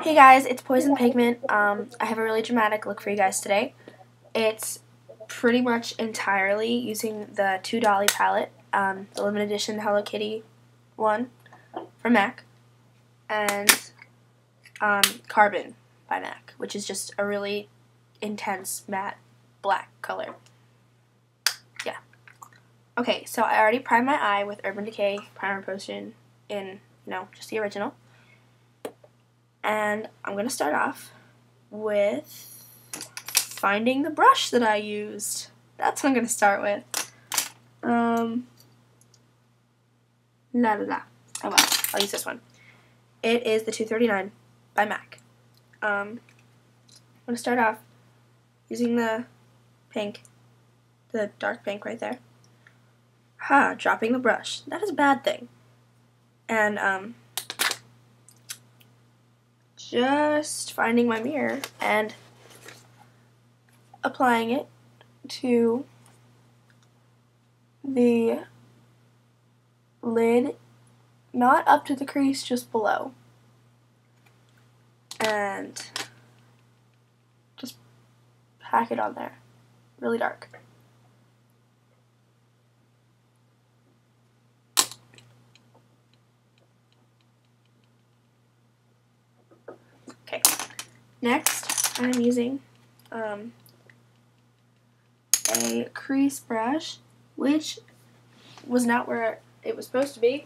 Hey guys, it's Poison Pigment. I have a really dramatic look for you guys today. It's pretty much entirely using the 2 Dolly palette, the limited edition Hello Kitty one from MAC, and Carbon by MAC, which is just a really intense matte black color. Yeah. Okay, so I already primed my eye with Urban Decay Primer Potion in, just the original. And I'm going to start off with finding the brush that I used. That's what I'm going to start with. Oh well, I'll use this one. It is the 239 by MAC. I'm going to start off using the pink, the dark pink right there. Dropping the brush. That is a bad thing. And, just finding my mirror and applying it to the lid, not up to the crease, just below. And just pack it on there, really dark. Okay, next I'm using a crease brush, which was not where it was supposed to be.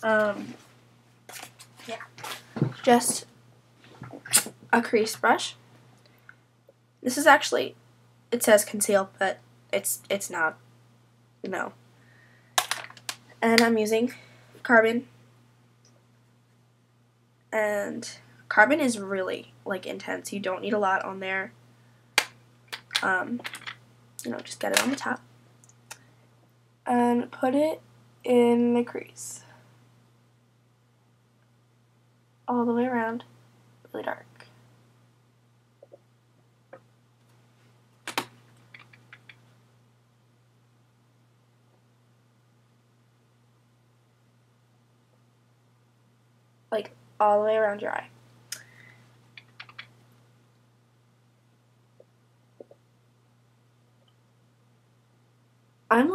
Yeah, just a crease brush. This is actually, it says conceal, but it's not, no. And I'm using Carbon. And Carbon is really, intense. You don't need a lot on there. Just get it on the top. And put it in the crease. All the way around. Really dark. All the way around your eye. I'm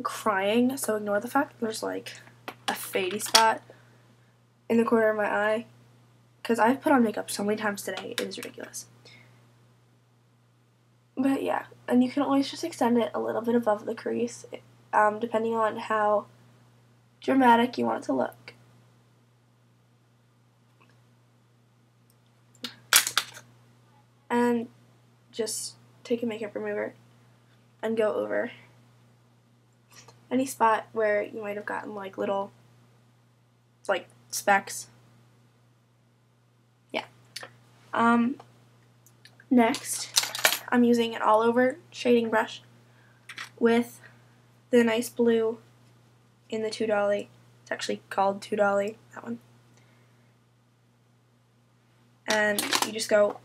crying, so ignore the fact that there's a fadey spot in the corner of my eye, because I've put on makeup so many times today, it is ridiculous. But yeah, and you can always just extend it a little bit above the crease, depending on how dramatic you want it to look. And just take a makeup remover and go over any spot where you might have gotten little specks. Yeah. Next, I'm using an all over shading brush with the nice blue in the 2 Dolly. It's actually called 2 Dolly, that one. And you just go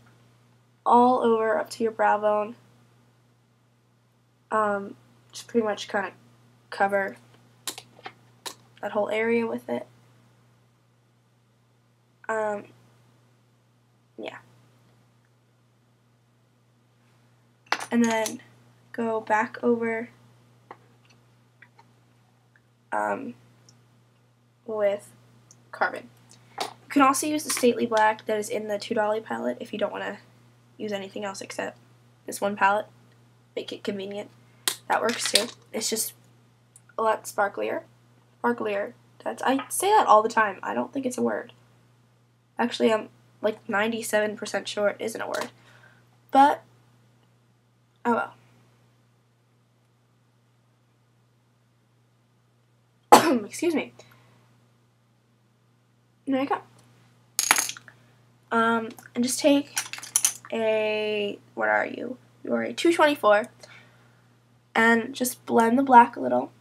all over up to your brow bone. Just pretty much kind of cover that whole area with it. Yeah. And then go back over with Carbon. You can also use the Stately Black that is in the 2 Dolly palette if you don't want to use anything else except this one palette. Make it convenient. That works too. It's just a lot sparklier. Sparklier. I say that all the time. I don't think it's a word. Actually, I'm 97% sure it isn't a word. But, oh well. Excuse me. There you go. And just take what are you? You are a 224, and just blend the black a little.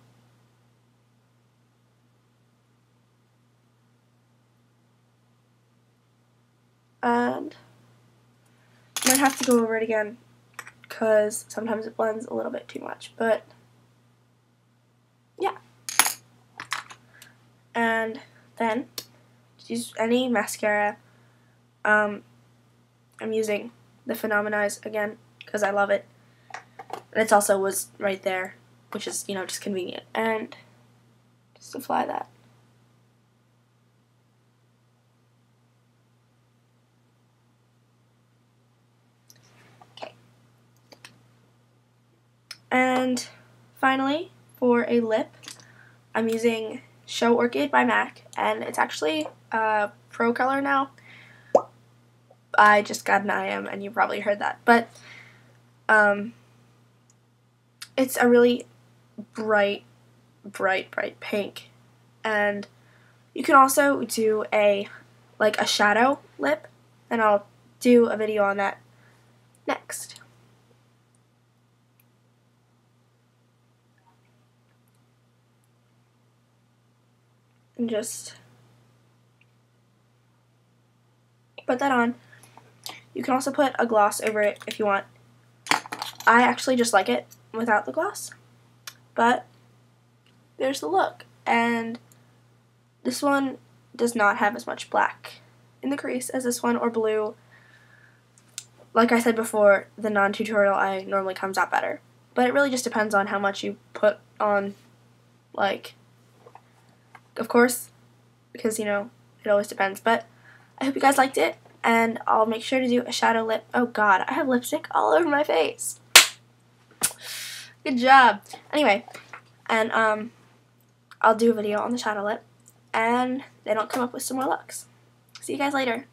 And I might have to go over it again because sometimes it blends a little bit too much, but yeah. And then just use any mascara. I'm using the Phenomenize again because I love it. And it also was right there, which is, you know, just convenient. And just apply that. Okay. And finally, for a lip, I'm using Show Orchid by MAC, and it's actually pro color now. I just got an IM, and you probably heard that. But it's a really bright pink. And you can also do a shadow lip, and I'll do a video on that next. And just put that on. You can also put a gloss over it if you want. I actually just like it without the gloss, but there's the look. And this one does not have as much black in the crease as this one, or blue. Like I said before, the non-tutorial eye normally comes out better, but it really just depends on how much you put on, like, of course, because, you know, it always depends. But I hope you guys liked it, and I'll make sure to do a shadow lip. Oh god, I have lipstick all over my face. Good job. Anyway, and I'll do a video on the shadow lip, and then I'll come up with some more looks. See you guys later.